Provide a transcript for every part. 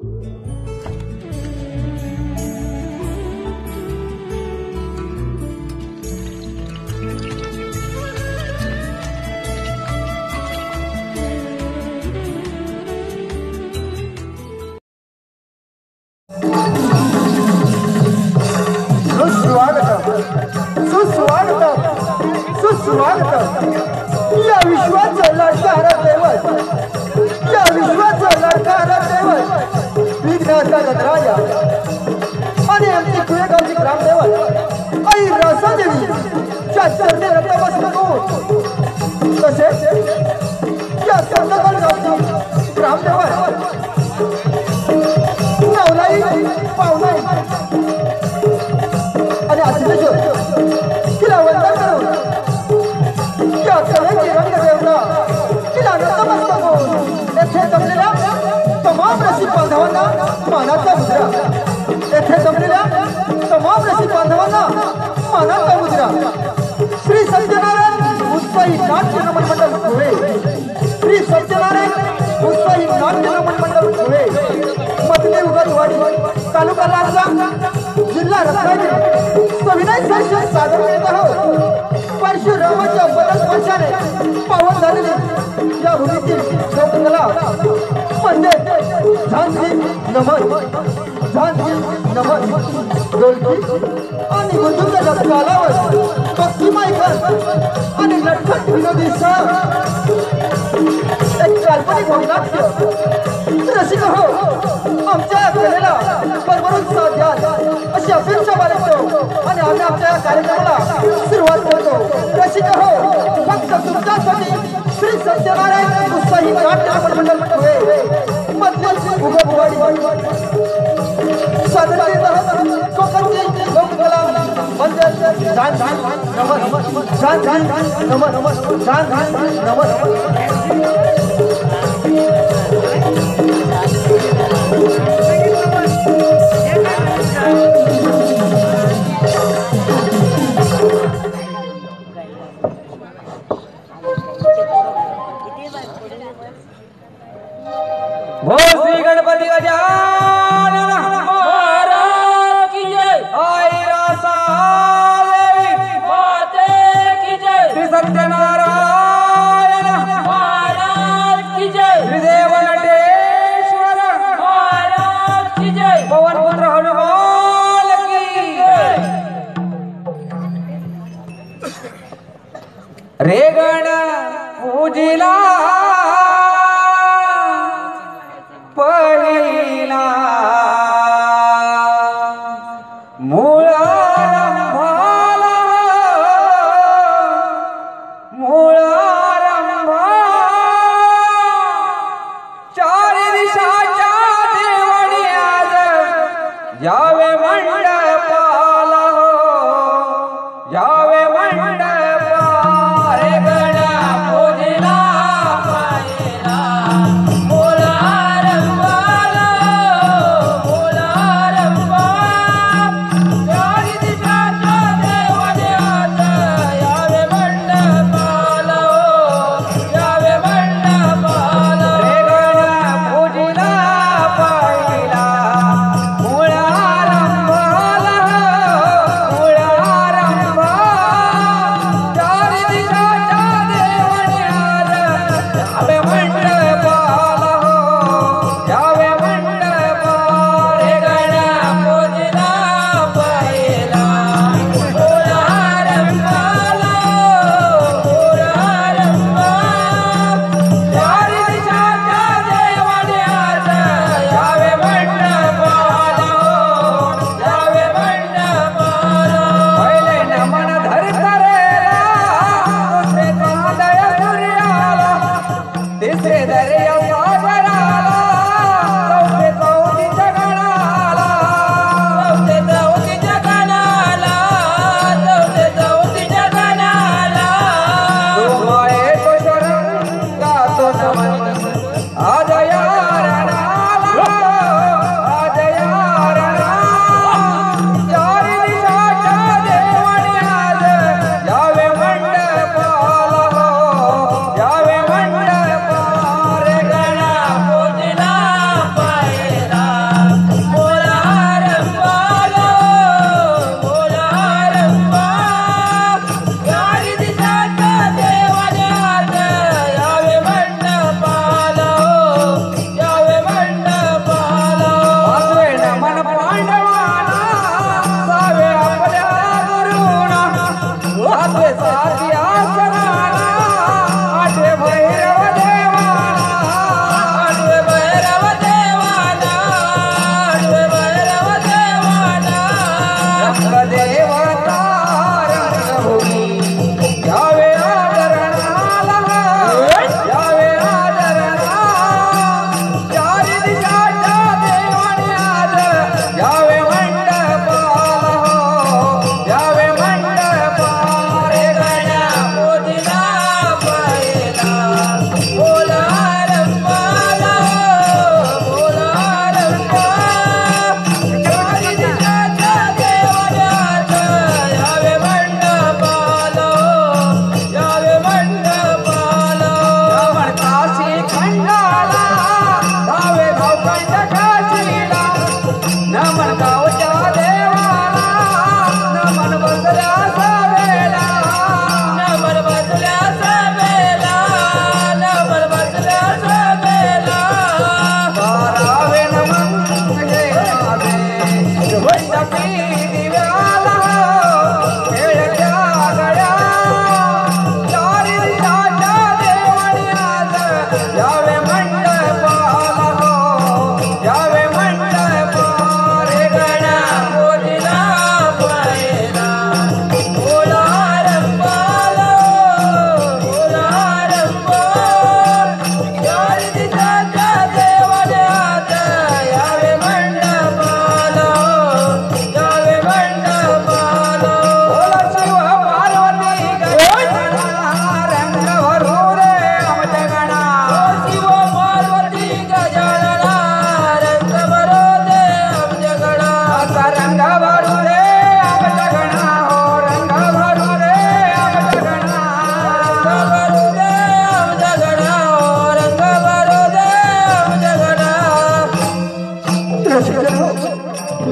या विश्वाचं लडकार दैवत, या विश्वाचं लडकार दैवत विघ्नाचा गणराया आणि आमची कुळेगावची ग्रामदैवत आई रासादेवी च्या चरणी नतमस्तक होऊन तसेच या संतगड गावची ग्रामदैवत नवलाई पावलाई आणि आशिलेश्वर तिला वंदन करून या सगळ्यांची रंगदेवता तिला नतमस्तक होऊन येथे जमलेल्या तमाम रसिक बांधवांना मानाचा मुद्रा, येथे जमलेल्या तमाम रसिक बांधवांना मानाचा मुद्रा श्री सत्यनारायण उत्साही नाट्य नमन मंडळ धुळे, श्री सत्यनारायण उत्साही नाट्य नमन मंडळ धुळे, मधले उगतवाडी, तालुका लांजा, जिल्हा रत्नागिरी सविनय दर्शन सादर करीत आहोत। परशुरामाच्या बदस्पर्शाने पावन झालेली या भूमीतील लोककला म्हणजे झांसी नमन, झांसी नमन ढोलकी आणि गुंजुंच्या तालावर भक्तिमय गान आणि लटखट विनोदी एक काल्पनिक भवनाट्य रसिक हो आमच्या कलेला भरभरून साथ द्याल अशी अपेक्षा बाळगतो आणि आम्ही आमच्या कार्यक्रमाला सुरुवात करतो। रसिक हो फक्त तुमच्यासाठी श्री सत्यनारायण उत्साही नाट्य नमन मंडळ धुळे मधले उगतवाडी सादर करीत आहोत कोकणची लोककला म्हणजे झांसी नमन, झांसी नमन, झांसी नमन। श्री गणपति गजानन महाराज की जय, आई रासादेवी माते की जय, श्री सत्यनारायण महाराज की जय, श्री देव नटेश्वर महाराज की जय, पवन पुत्र हनुमान की जय। रे गण पूजिला पहिला मूळारंभाला, मूळारंभा चारी दिशाच्या देवणी आज यावे मंडपाला हो, यावे मंडपा। रे गण पूजिला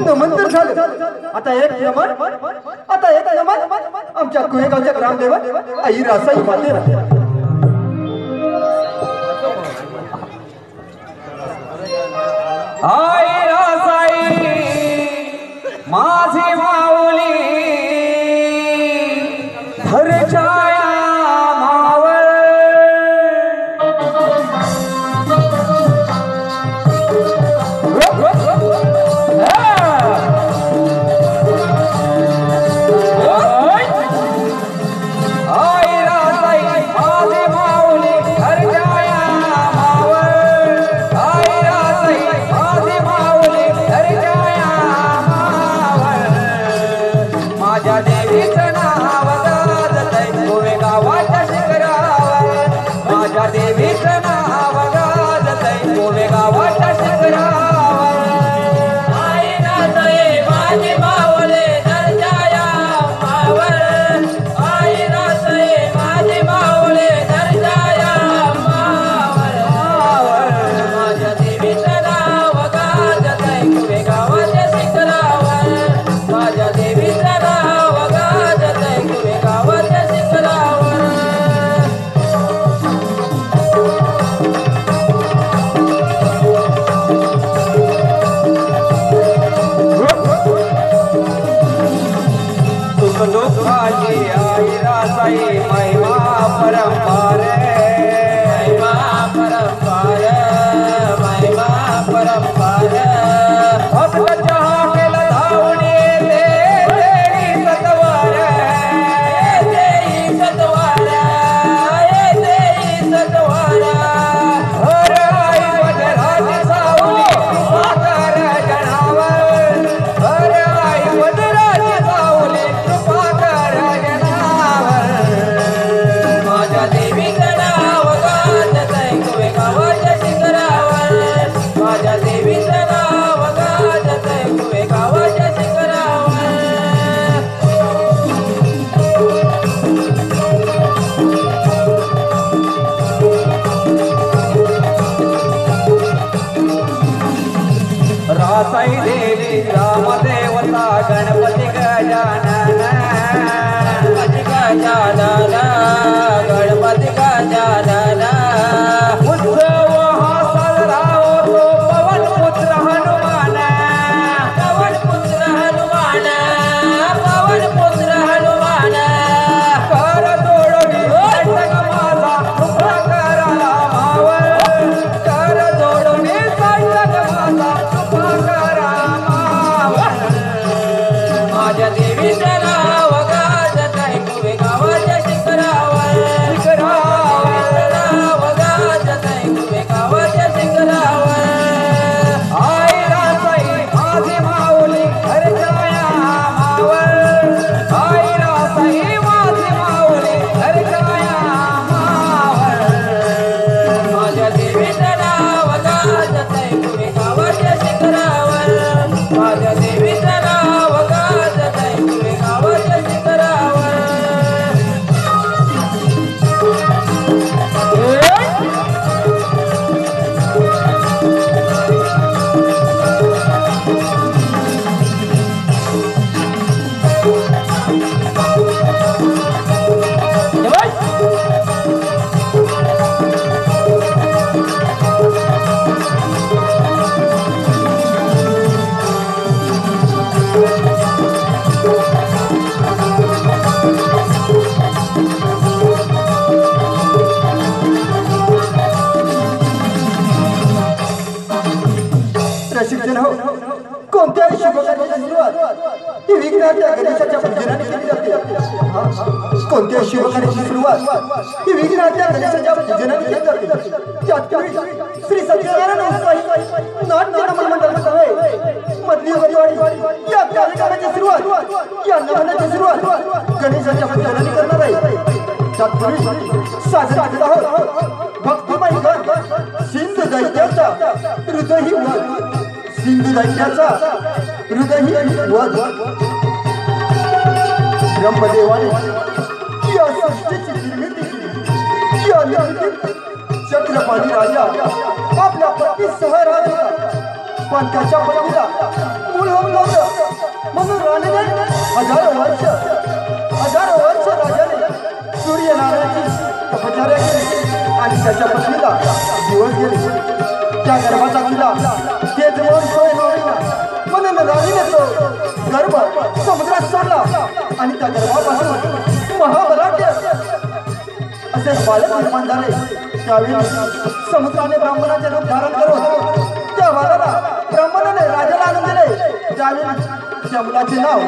नमन तर झालं, आता एक नमन आमच्या कुहेगावच्या ग्रामदेवत आई रासाई मातेला. आई रासाई माझी माऊली हरछाया मावळ. आई रासाई माझी माऊली हरछाया मावळ. आई रासाई माझी माऊली हरछाया मावळ. माझ्या देवीचं नाव गाजतंय गोवे गावाच्या शिखरावर. माझ्या देवीचं नाव गाजतंय गोवे गावाच्या शिखरावर. आई रासाई माझी माऊली हरछाया मावळ. आई रासाई माझी माऊली हरछाया मावळ. माझ्या देवीचं नाव गाजतंय गोवे गावाच्या शिखरावर. माझ्या देवीचं नाव गाजतंय गोवे गावाच्या शिखरावर. सुख दुःखाची आई रासाई महिमा परंपार. महिमा परंपार. महिमा परंपार. भक्त चहा केला धावून येते देई सतवार. देई सतवार. देई सतवार. हर आई वडराची सावली कृपाकर जनावर. हर आई वडराची सावली कृपाकर जनावर. माझ्या देवीचं नाव गाजतंय गोवे गावाच्या शिखरावर. माझ्या देवीचं नाव गाजतंय गोवे गावाच्या शिखरावर. रासाई देवी ग्रामदेवता गणपती गजानन. गणपती गजानन. गणपती गजानन. उत्सव हा साजरा होतो पवन पुत्र हनुमान. पवन पुत्र हनुमान. पवन पुत्र हनुमान. कर जोडवी सार्थक माझा कृपा कराला मावळ. कर जोडवी सार्थक माझा कृपा करा मावळ. माझ्या देवीचं नाव गाजतंय गोवे गावाच्या शिखरावर. शिखरावर नाव गाजतंय गोवे गावाच्या शिखरावर. आई रासाई माझी माऊली हरछाया मावळ. आई रासाई माझी माऊली हरछाया मावळ. माझ्या देवीचं नाव गाजतंय गोवे गावाच्या शिखरावर. माझ्या देवीचं नाव गाजतंय गोवे गावाच्या शिखरावर. प्रशिक्षण हो, कोणत्याही शुभकार्याची सुरुवात ही विघ्नाच्या गणेशाच्या पूजनाने केली जाते. कोणत्याही शुभकार्याची सुरुवात ही विघ्नाच्या गणेशाच्या पूजनाने केली जाते. त्यात श्री सत्यनारायण उत्साही नाट्य नमन मंडळ मधली वरवाडी या कार्यक्रमाची सुरुवात या नमनाची सुरुवात गणेशाच्या पूजनाने करणार आहे. त्यात साजरा केला आहोत भक्तिमय गण सिंधू दैत्याचा हृदयही वध. सिंधू दैत्याचा हृदयही वध. ब्रह्मदेवाने या सृष्टीची निर्मिती केली. या निर्मितीत छत्रपती राजा आपल्या पत्नीसह राहत होता. पण त्याच्या पत्नीला मूल होऊन नव्हतं. म्हणून राणीने हजारो वर्ष राजाने सूर्यनारायणाची तपश्चर्या केली आणि त्याच्या पत्नीला दिवस गेले. त्या गर्भाचा तिला तेच म्हणून सोय होईना म्हणून राणीने तो गर्भ समुद्रात सोडला आणि त्या गर्भापासून महाबलाढ्य असे बालक निर्माण झाले. त्यावेळी समुद्राने ब्राह्मणाचे रूप धारण करून त्या बाळाला ब्राह्मणाने राजाला आणून दिले. त्यावेळी त्या मुलाचे नाव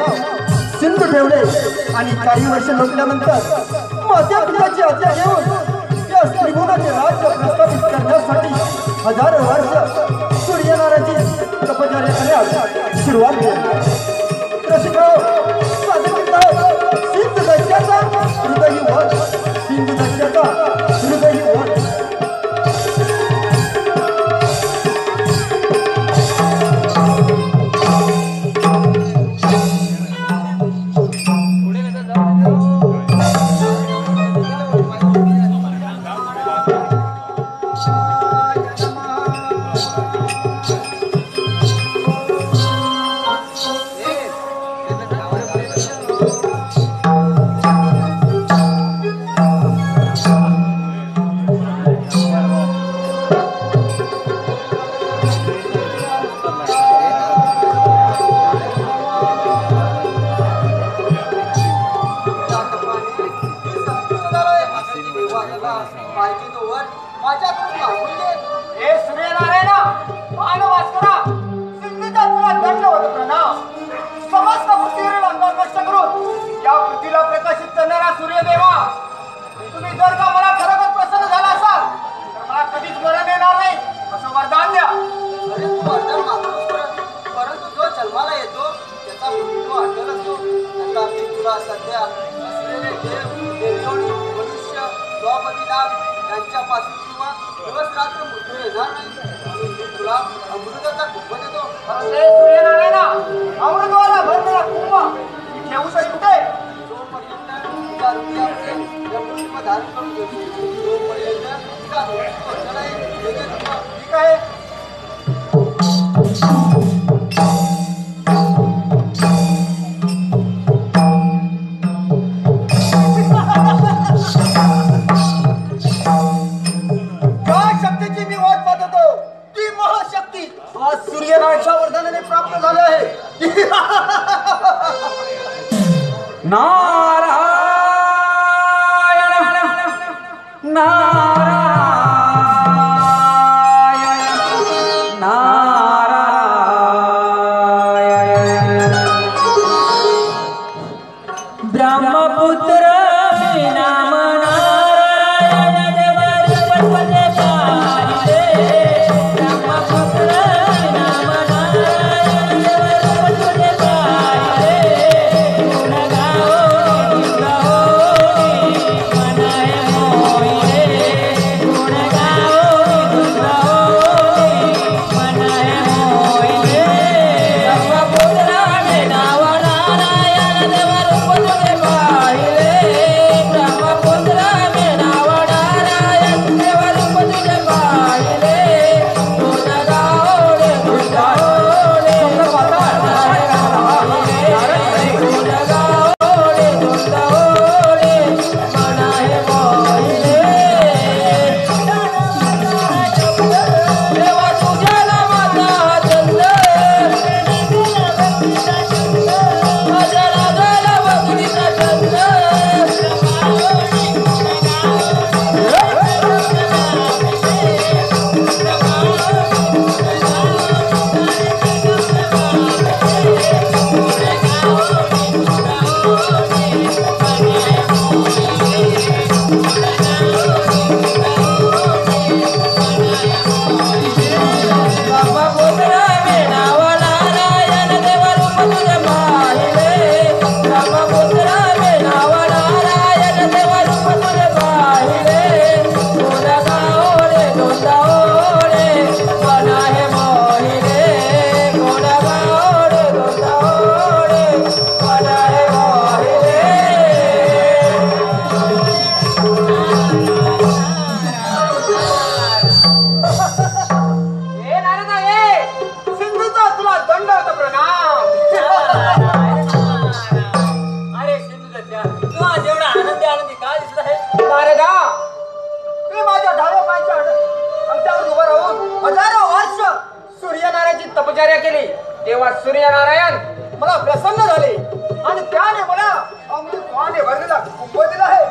सिंधू ठेवले आणि काही वर्ष लोटल्यानंतर माझ्या पिताची आज्ञा घेऊन या त्रिभुवनाचे राज्य प्रस्थापित करण्यासाठी हजारो वर्ष सूर्यनारायणाची तपश्चर्या करण्यास सुरुवात केली. रसिकाओ, सिंधू दैत्याचा हृदयी वध, सिंधू दैत्याचा हृदयी वध. सूर्यनारायणाच्या वरदानाने प्राप्त झाले आहे. नारायण नारायण नारायण ब्रह्मपुत्र नाम नारायण देवरपते पारिले. ब्रह्मपुत्र नाम नारायण देवरपते पारिले. गुण गाओ मनाए मोहिले. केली तेव्हा सूर्यनारायण मला प्रसन्न झाले आणि त्याने मला अमृतवाने भरलेला कुंभ दिला आहे.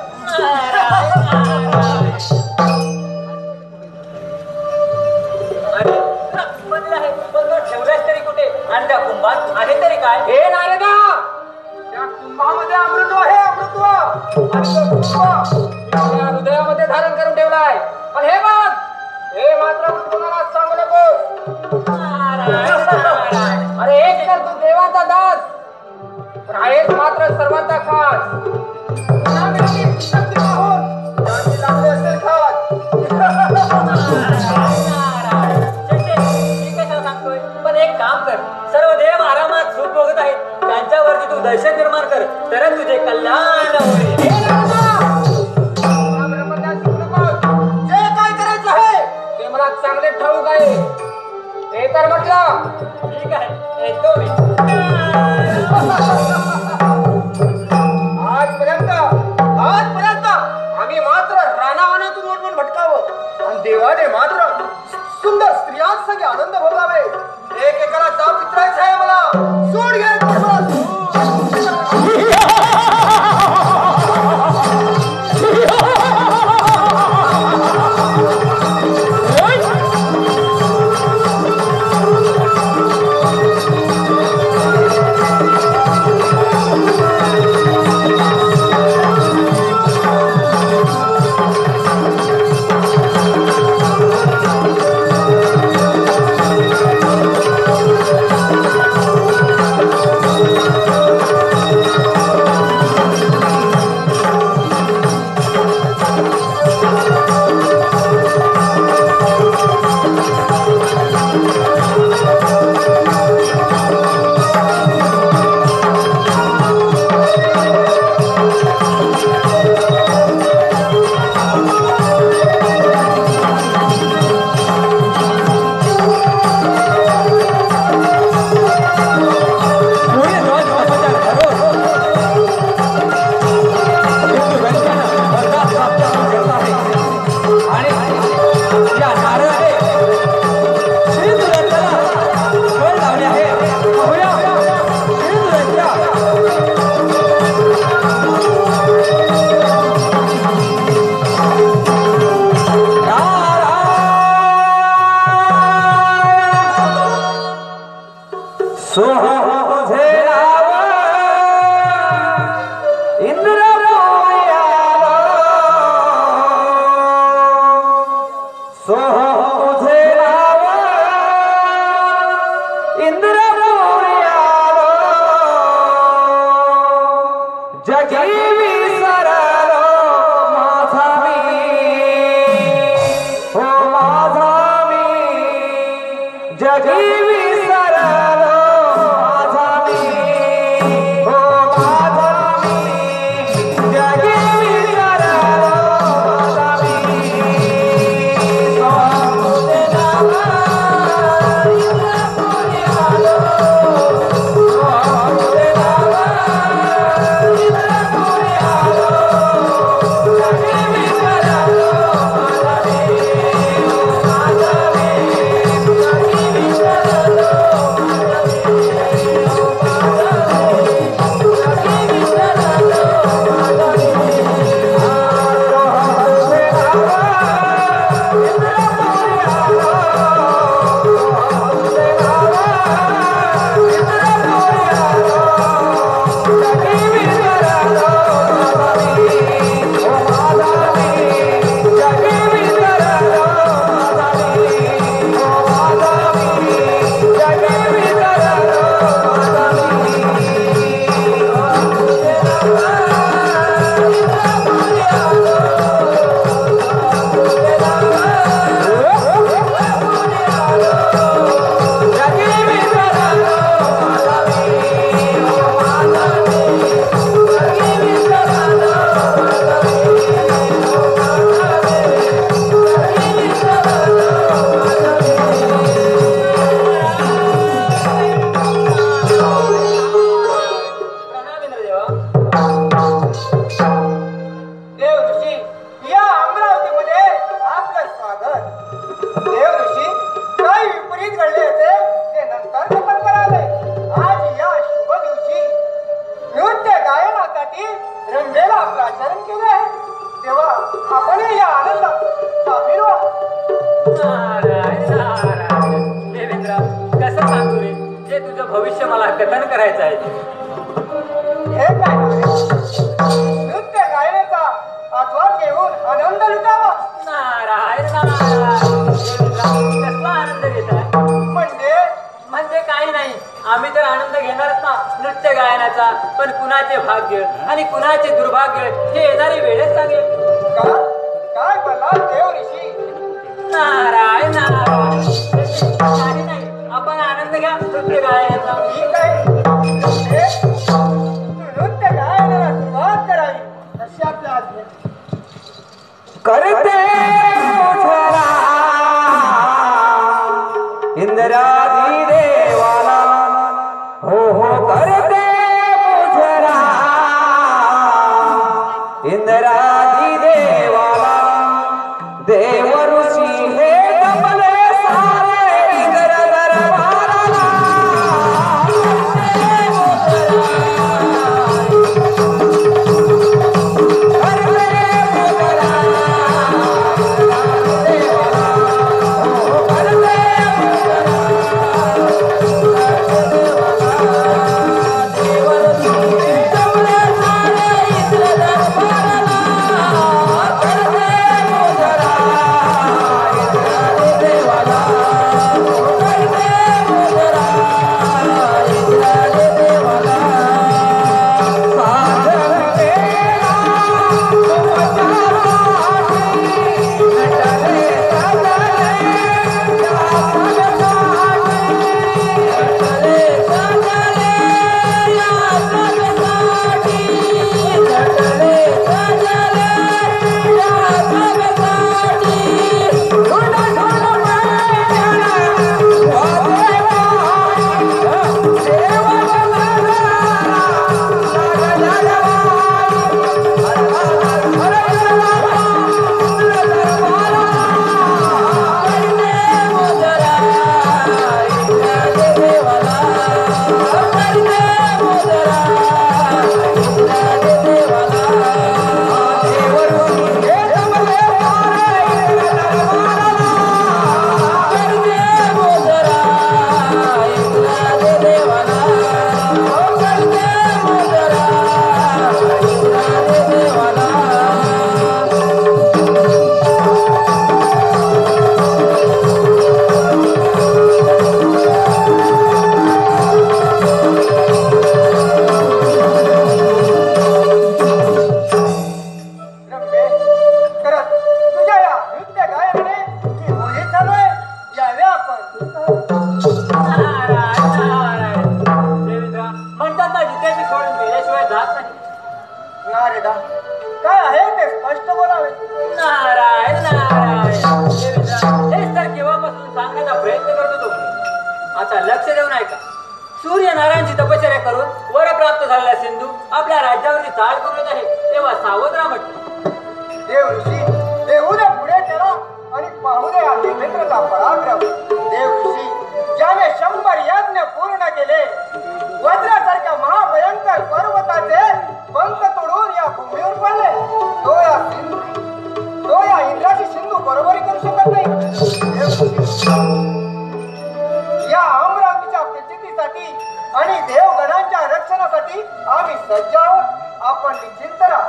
ठेवलास तरी कुठे आणि त्या कुंभात आहे तरी काय? हे नारदा, त्या कुंभामध्ये अमृत आहे, अमृतत्व. आणि तो कुंभ आपल्या हृदयामध्ये धारण करून ठेवलाय. पण हे बघ, हे मात्र कोणाला सांगू नकोस. अरे एक तर तू देवाचा दास, पण आहेस मात्र सर्वांचा खास. पण एक काम कर, सर्व देव आरामात सुख भोगत आहेत, त्यांच्यावरती तू दहशत निर्माण कर, तर तुझे कल्याण होईल. जे काय करायचं आहे ते मला चांगले ठाऊक आहे. ते तर म्हटलं. ठीक आहे, येतो मी. आजपर्यंत आम्ही मात्र रानावनातून ओढून भटकावं आणि देवाने मात्र सुंदर स्त्रियांसंगे आनंद भोगावे. एकेकाला जाप विचारायचं आहे मला. सोड घे. Hallelujah. तुझं भविष्य मला कथन करायचं आहे. हे काय नृत्य गायनाचा आस्वाद घेऊन आनंद लुटावा. नारायण नारायण. कसला आनंद घेताय? म्हणजे काही नाही, आम्ही तर आनंद घेणारच ना नृत्य गायनाचा, पण कुणाचे भाग्य आणि कुणाचे दुर्भाग्य हे येणारी वेळच सांगेल. काय बोलला देव ऋषी? नारायण नारायण. काही नाही, आपण आनंद घ्या नृत्य गायनाचा. ठीक आहे, नृत्य गायनाला सुरुवात करावी तशी आपल्या आज्ञा. करते मुझरा इंद्रादी देवाला, हो हो करते मुझरा इंद्रादी देवाला. देव ऋषी हे जमले सारे इंद्र दरबाराला. काय आहे ते स्पष्ट बोलावे. नारायण नारायण. हेच तर केव्हापासून सांगण्याचा प्रयत्न करतो तो. आता लक्ष देऊन ऐका. सूर्य नारायणची तपश्चर्या करून वर प्राप्त झालेला सिंधू आपल्या राज्यावरती चाल करून येत आहे, तेव्हा सावध राहा म्हटलं. देव ऋषी देऊ दे पुढे त्याला आणि पाहू दे हा देवेंद्रचा पराक्रम. देव ऋषी ज्याने 100 यज्ञ पूर्ण केले, वज्रासारख्या महाभयंकर पर्वताचे पंख तोडून या भूमीवर पडले, तो या इंद्राची सिंधू बरोबरी करू शकत नाही. या अमरावतीच्या प्रचितीसाठी आणि देवगणांच्या रक्षणासाठी आम्ही सज्ज आहोत. आपण निश्चिंत राहा.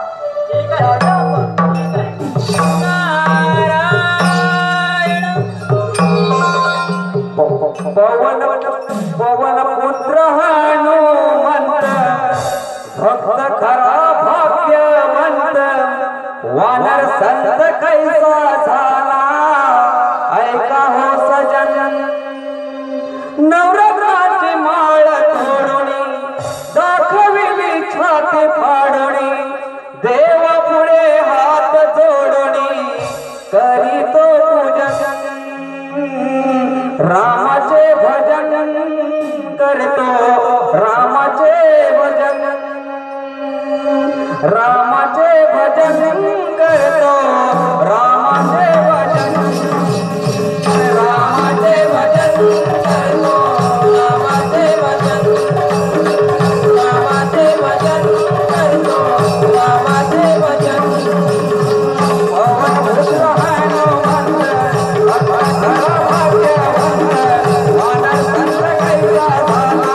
ठीक आहे. ठीक आहे. पवन पुत्र हनुमंत, भक्त खरा भाग्यवंत, वानर संत कैसा झाला ऐका हो सजन. नवरत्नाची माळ तोडणी दाखविली छाती फाडणी, देव पुढे हात जोडणी करीतो पूजन. रामाचे भजन करतो, रामाचे भजन, रामाचे भजन करतो, रामाचे भजन, रामाचे भजन करतो, रामाचे भजन, रामाचे भजन करतो, रामाचे भजन. पवन पुत्र हनुमंत, भक्त खरा भाग्यवंत, वानर संत कैसा झाला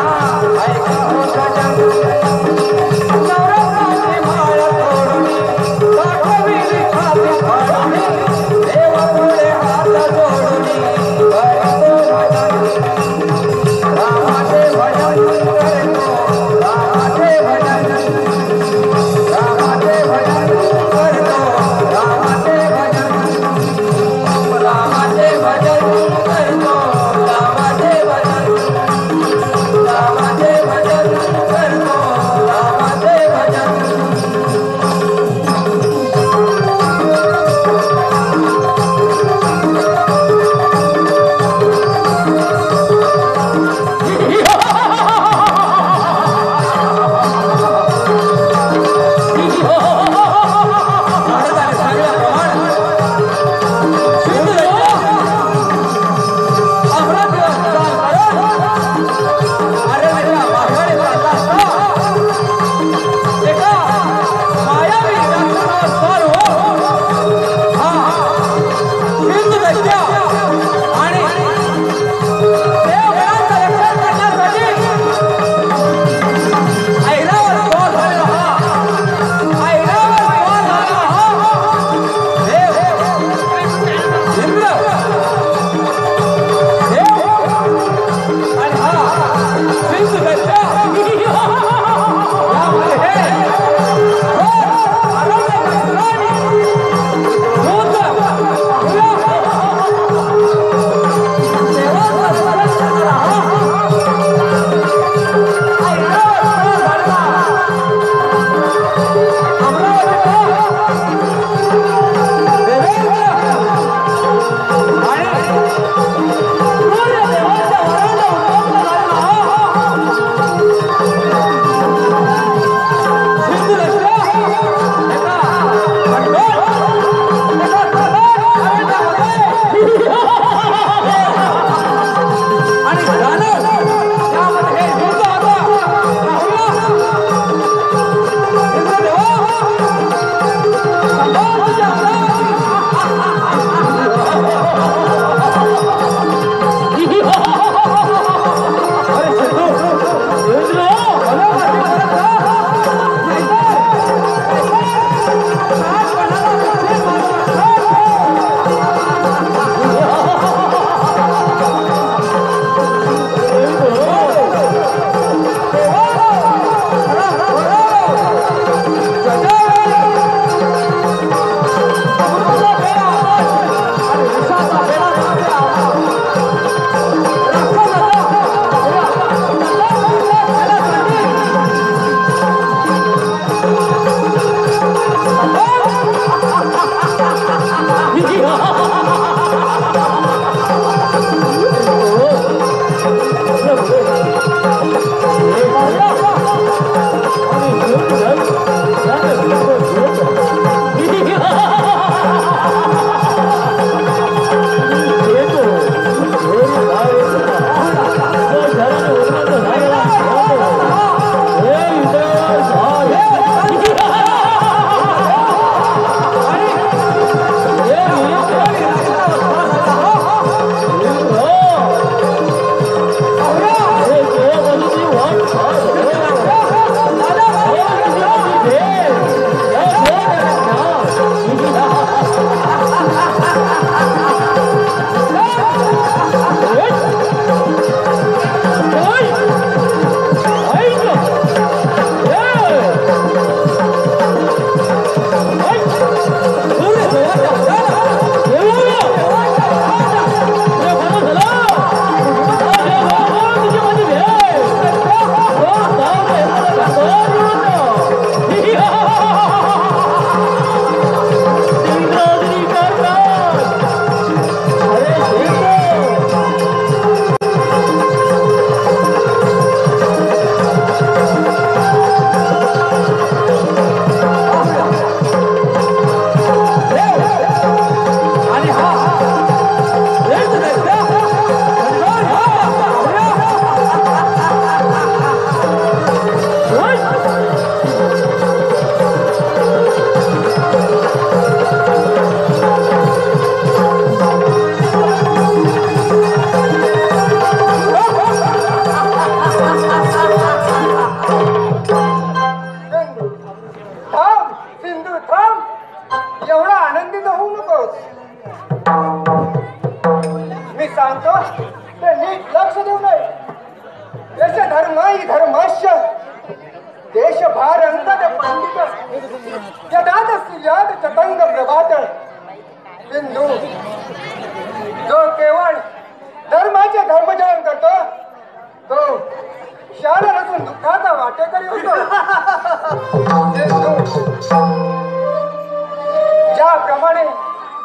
ज्याप्रमाणे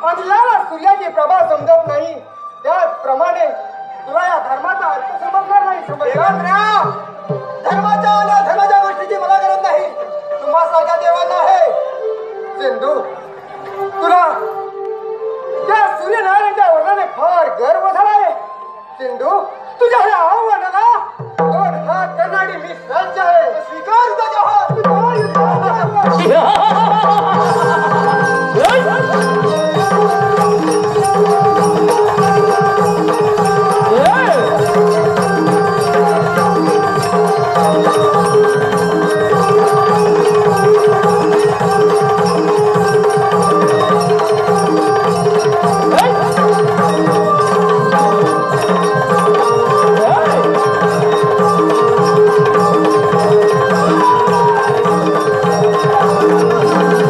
अंधाला सूर्याची प्रभा समजत नाही त्याचप्रमाणे तुला या धर्माचा अर्थ समजणार नाही. धर्माच्या आणि अधर्माच्या गोष्टीची मला गरज नाही. तुम्हा सारख्या देवांना आहे. सिंधू तुला त्या सूर्यनारायणाच्या वर्णाने फार गर्व झालाय. सिंधू तुझ्या ह्या आव्हानाला 2 हात करणारी मी सज्ज आहे. स्वीकार तुझ्या Oh,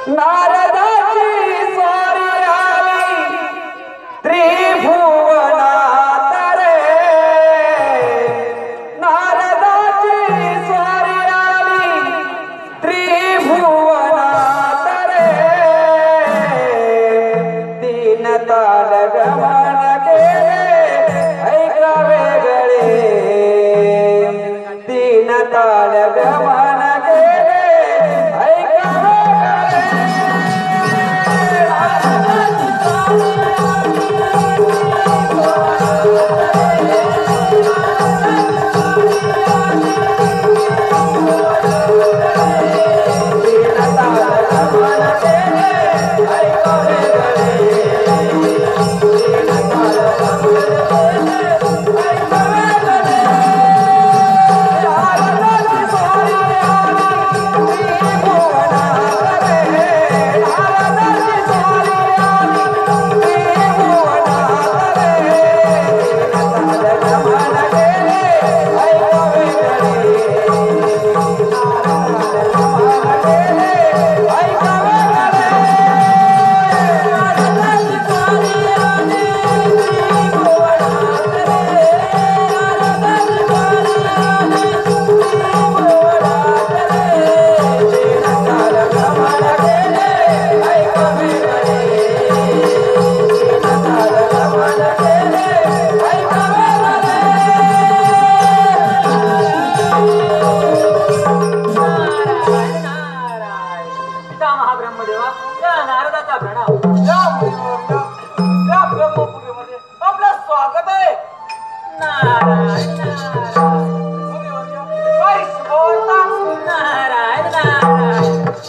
नारदाची स्वारी आली त्रिभुवनात रे नारदाची स्वारी आली त्रिभुवनात रे तीन ताल गमन केले ऐका वेगळे तीन ताल गमन केले ऐका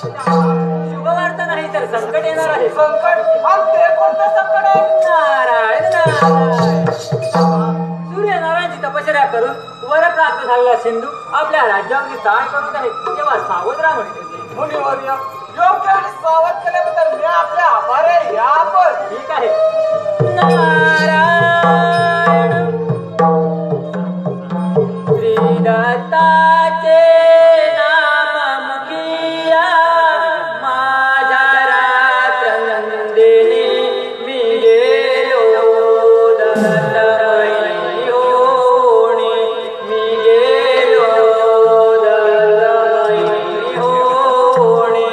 शुभवार्ता नाही तर संकट येणार आहे. संकट ते कोणतं संकट आहे? नारायण नारायण. सूर्यनारायणची तपश्चर्या करून वर प्राप्त झालेला सिंधू आपल्या राज्यावरती ताण करून आहे तेव्हा सावध राहा म्हणते. मुनिवर्य योग्य आणि सावध केल्याबद्दल मी आपले आभार आहे. या आपण ठीक आहे. नारायण श्रीदत्ताचे नाम मुखिया माझ्या रात्रंदिनी मी गेलो दत्तमयी होणी मी गेलो दत्तमयी होणी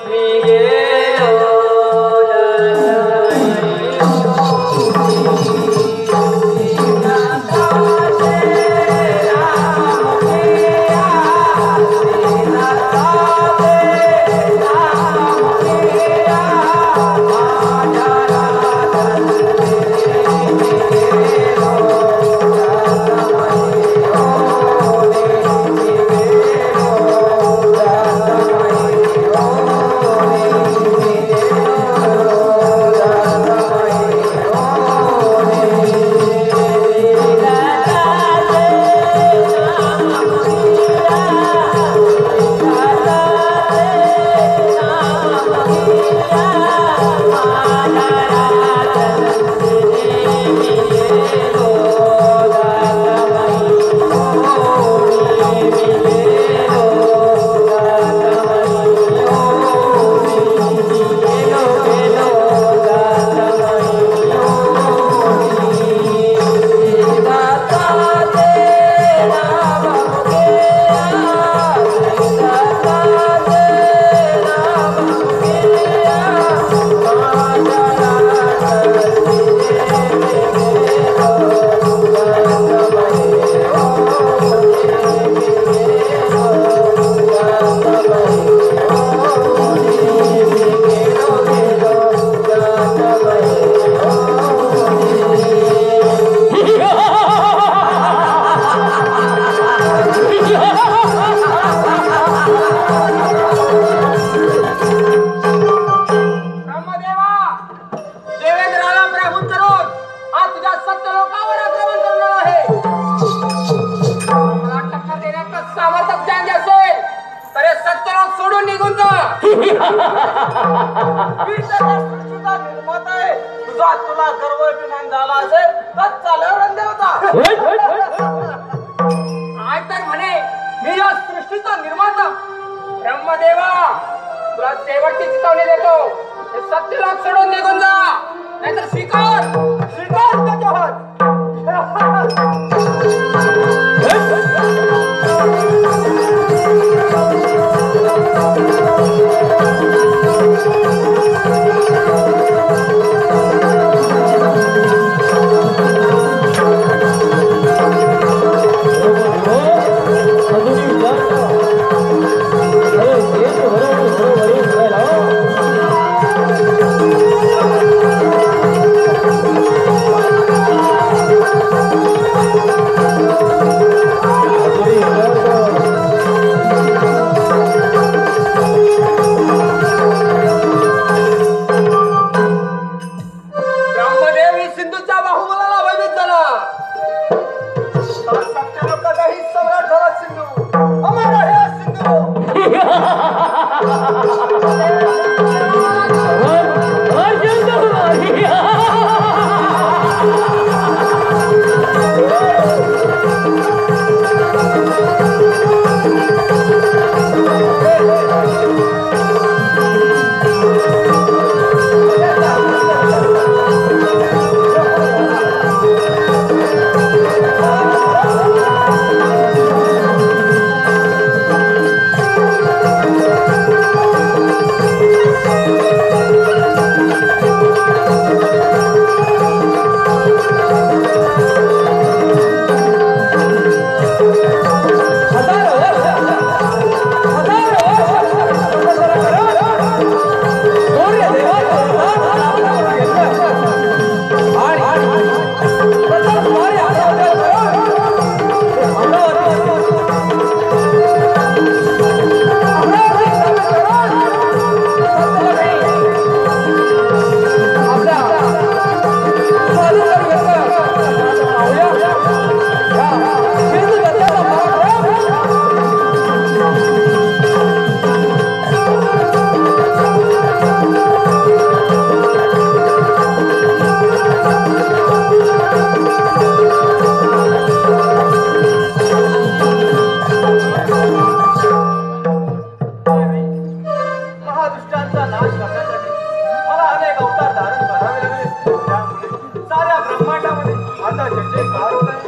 मी गेलो दत्तमयी तुला गर्व अभिमान झाला असेल तर चालवून देवता काय तर म्हणे मी या सृष्टीचा निर्माता ब्रह्मदेवा तुला शेवटची चितवणी देतो. हे सत्यलोक सोडून निघून जा, नाहीतर स्वीकार स्वीकार त्याचा हात. ब्रह्मदेव सिंधूच्या बाहुबलाला भयभीत झाला. सत्यलोकाचाही सम्राट झाला सिंधू. अमर आहे सिंधू. महादुष्टांचा नाश करण्यासाठी मला अनेक अवतार धारण करावे लागले. त्यामुळे साऱ्या ब्रह्मांडामध्ये आता जयजयकार होत आहे.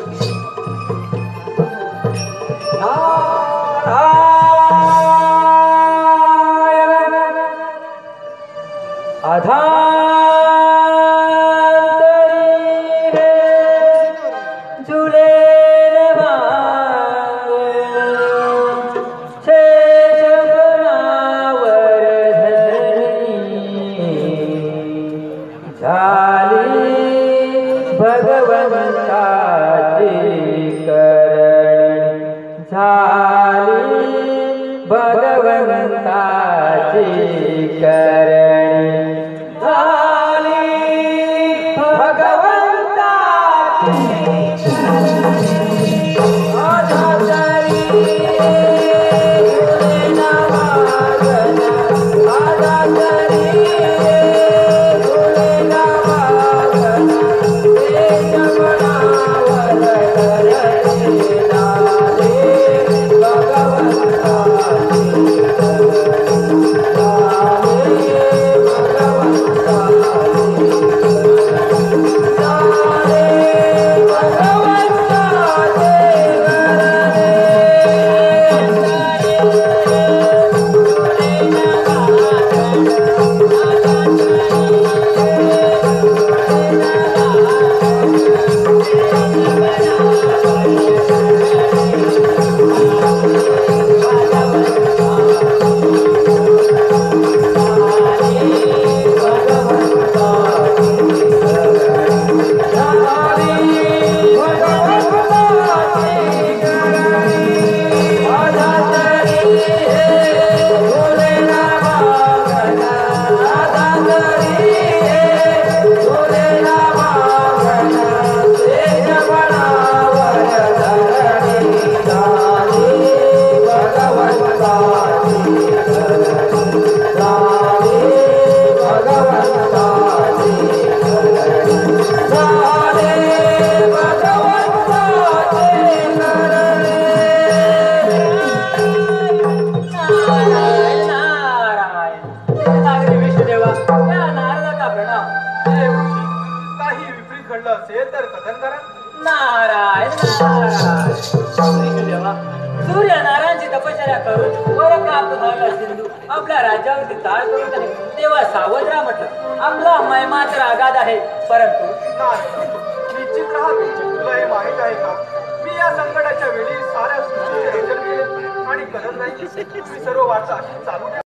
त्या नारदाचा प्रणाम. हे ऋषी, काही विपरीत घडलं असेल तर कथन करा. नारायण नारायण. देवा, सूर्य नारायणची तपश्चर्या करून वर प्राप्त झालेला सिंधू आपल्या राज्यावरती ताळ करून आहे. तेव्हा सावध राहा म्हटलं. आपला महिमा तर आगाध आहे, परंतु नाही, निश्चित राहा तुमची. तुला हे माहित आहे का, मी या संकटाच्या वेळी साऱ्या सृष्टीचे रक्षण केले आणि करत नाही. मी सर्व वार्ता अशी चालू ठेव.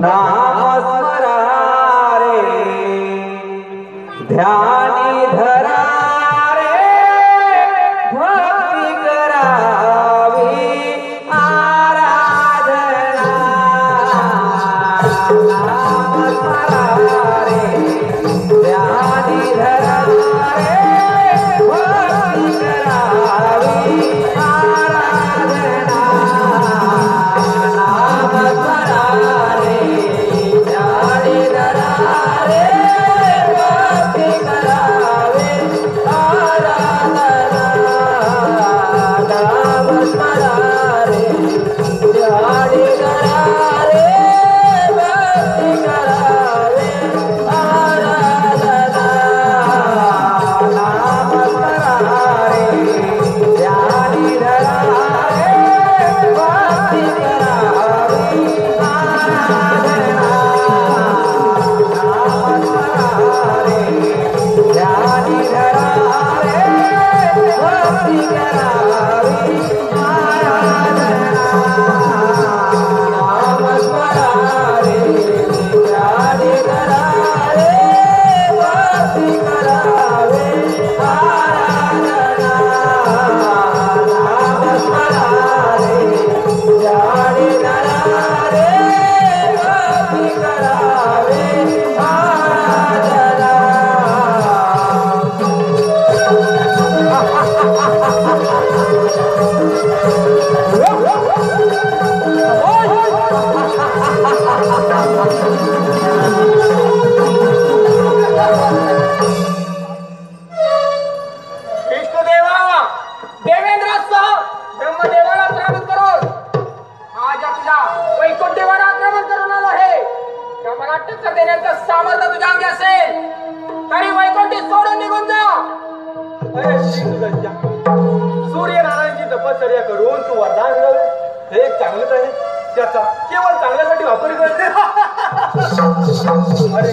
नामस्मरा रे ध्यानी धरा रे भक्ती करावी आराधना. नामस्मरा रे ध्यानी धरा रे भक्ती करावी आराधना. नामस्मरा सूर्यनारायणची तपश्चर्या करून तू वरदान मिळवले, हे चांगलंच आहे. त्याचा केवळ चांगल्यासाठी वापर करते. अरे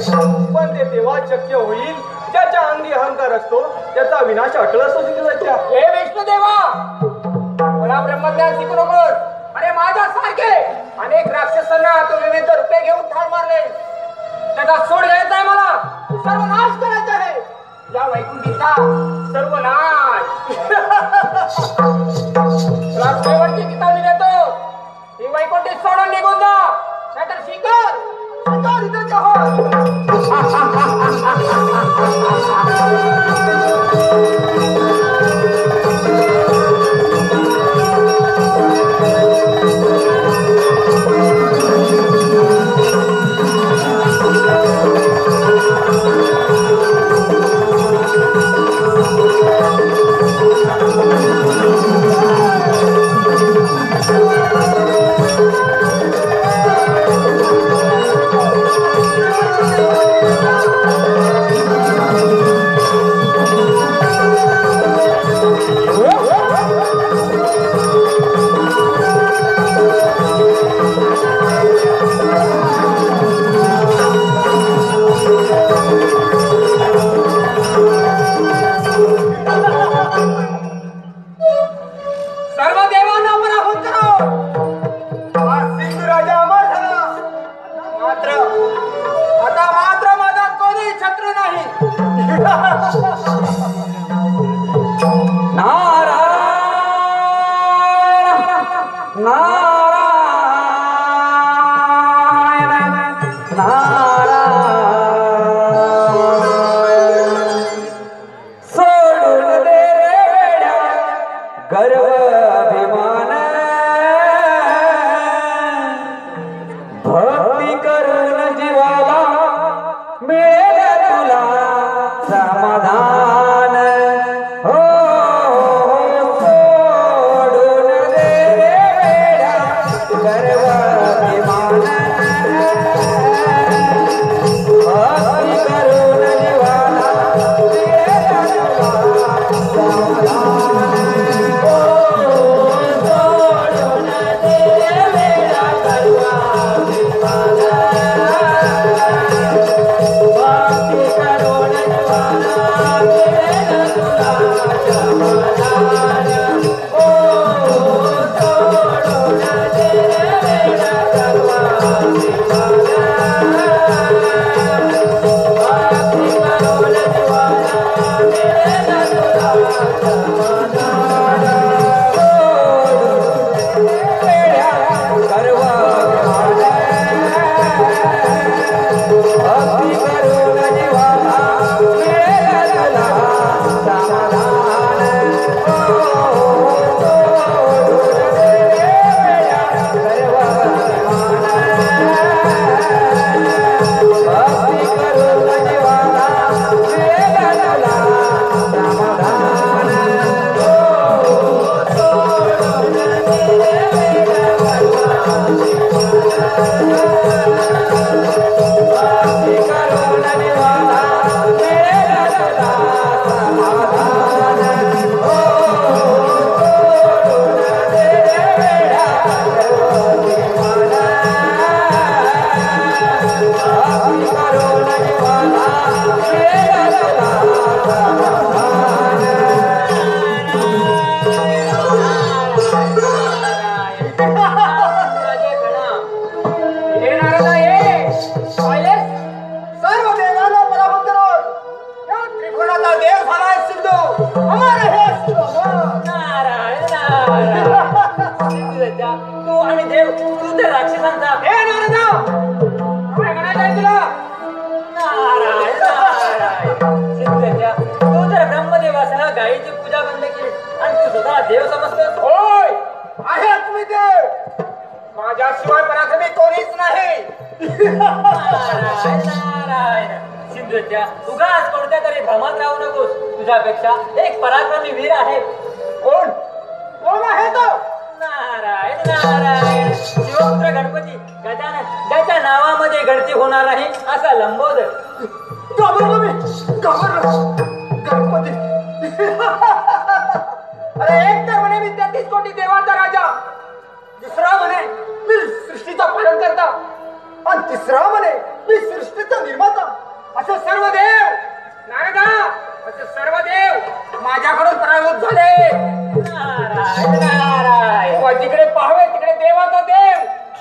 पण ते तेव्हा शक्य होईल ज्याच्या अंगी अहंकार असतो, त्याचा विनाश अटळ असतो. हे विष्णुदेवा, मला ब्रह्मज्ञान शिकू नकोस. अरे माझ्यासारखे अनेक राक्षसांना तो विविध रूपे घेऊन ठार मारले. त्याचा सोड घ्यायचा आहे, मला सर्वनाश करायचा आहे. या वैकुंठीचा सर्वनाश. तुला शेवटची चेतावणी देतो, ही वैकुंठी सोडून निघून जा, नाहीतर शिकार इथं समाधान हो. तू आणि देव तू ते राक्षसांचा हे नारदा काय म्हणायचंय तुला? नारायण नारायण सिद्धेच्या तू तर ब्रह्मदेवासला गायीची पूजा बंद केली आणि तू स्वतः देव समजतोस. होय आहेच मी देव. माझ्याशिवाय पराक्रमी कोणीच नाही. नारायण नारायण सिद्धेच्या उगाच कोणत्या तरी भ्रमात राहू नकोस. तुझ्यापेक्षा एक पराक्रमी वीर आहे. कोण कोण आहे तो? नारायण नारायण शिवपुत्र गणपती गजानन ज्याच्या नावामध्ये गणती होणार नाही असा लंबोदर. गणपती. अरे एक तर म्हणे मी 33 कोटी देवाचा राजा, दुसरा म्हणे मी सृष्टीचा पालन करता आणि तिसरा म्हणे मी सृष्टीचा निर्माता. असे सर्व देव नारदा, असे सर्व देव माझ्याकडून पराभूत झाले. नारायण नारायण व जिकडे पाहावे तिकडे देवाचा देव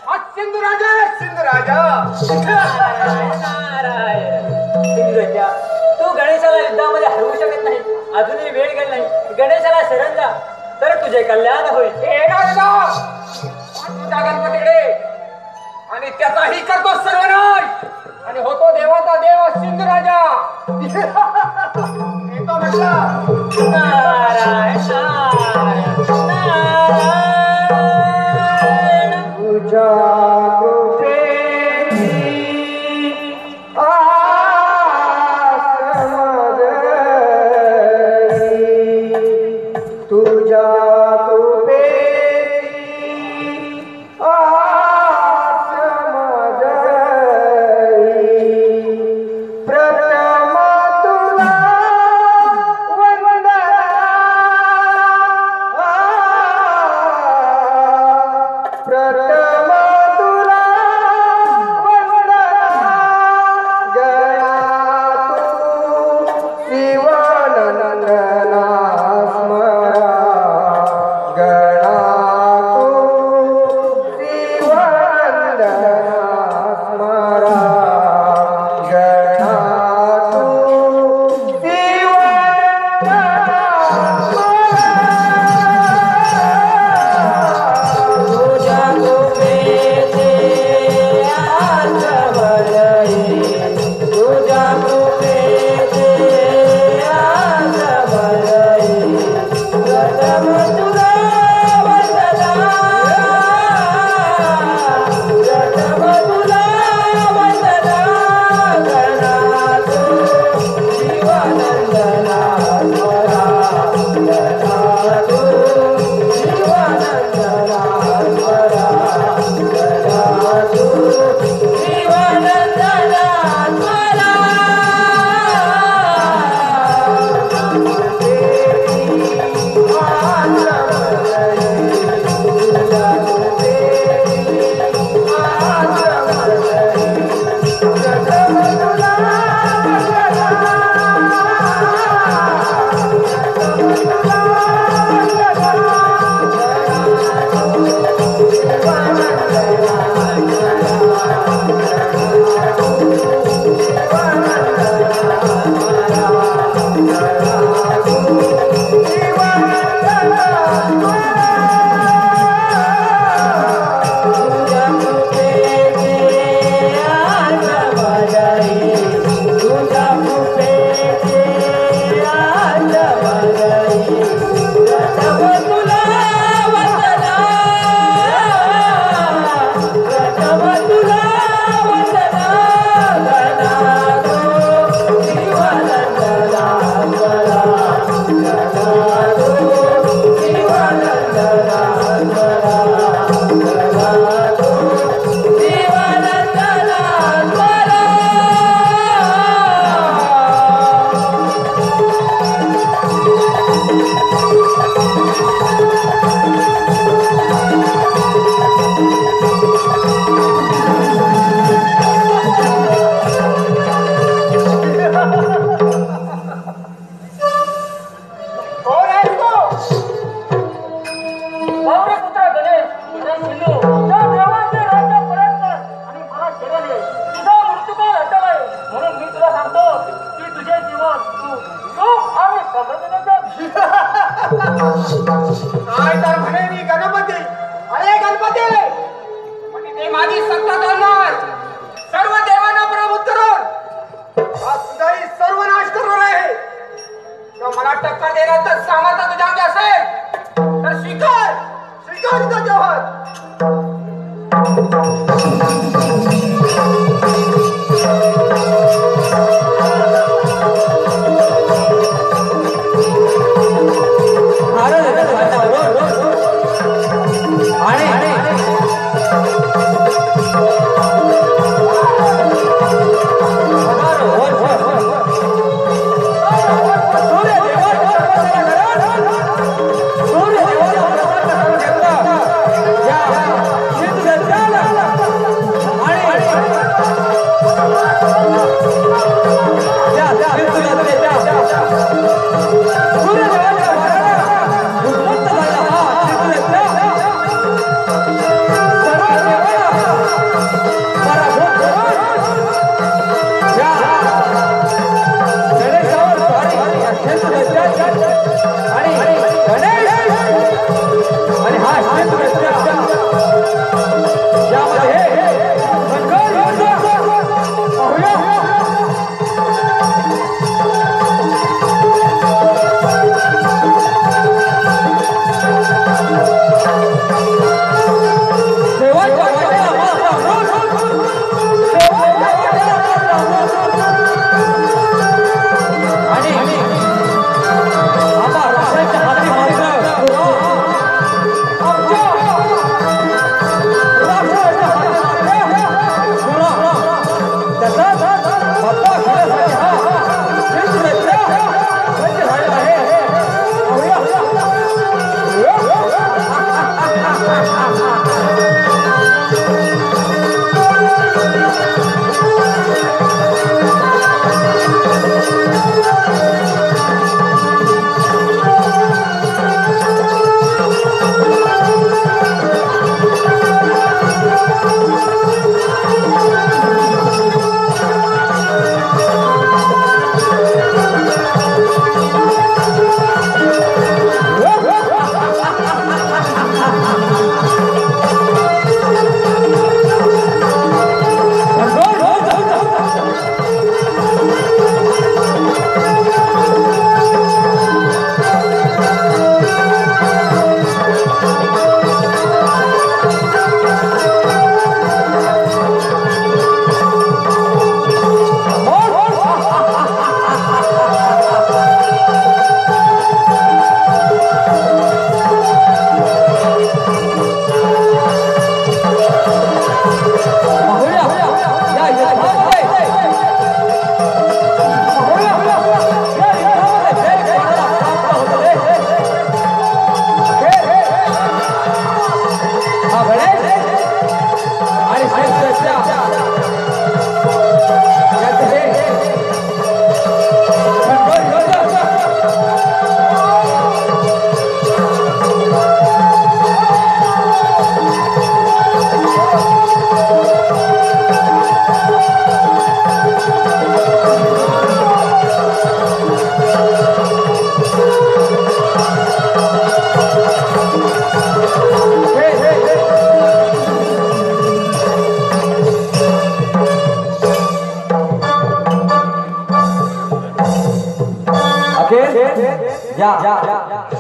हा सिंधू राजा आहे, सिंधू राजा. नारायण नारायण सिंधूच्या तू गणेशाला युद्धामध्ये हरवू शकत नाही. अजूनही वेळ गेला नाही. गणेशाला शरण जा तर तुझे कल्याण होईल. हे नारदा, तुझ्या गणपतीकडे आणि त्याचाही करतो सर्वनाश आणि होतो देवाचा देव सिंधू राजा. येतो म्हटलं. नारायण नारायण नारायण तुझ्या काय तर म्हणे मी गणपती, अरे गणपती म्हणजे ते माझी सत्ता चालणार, सर्व देवांना प्रभूत करून हा तुझाही सर्वनाश करणार आहे. तो मला टक्कर देणार तर सामर्थ्य तुझ्यामध्ये असेल तर स्वीकार स्वीकार तुझा जवाब.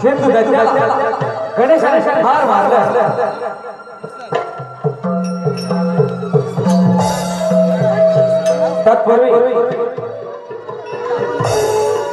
सिंधू गजाला गणेशाने फार मारलं. तत्पूर्वी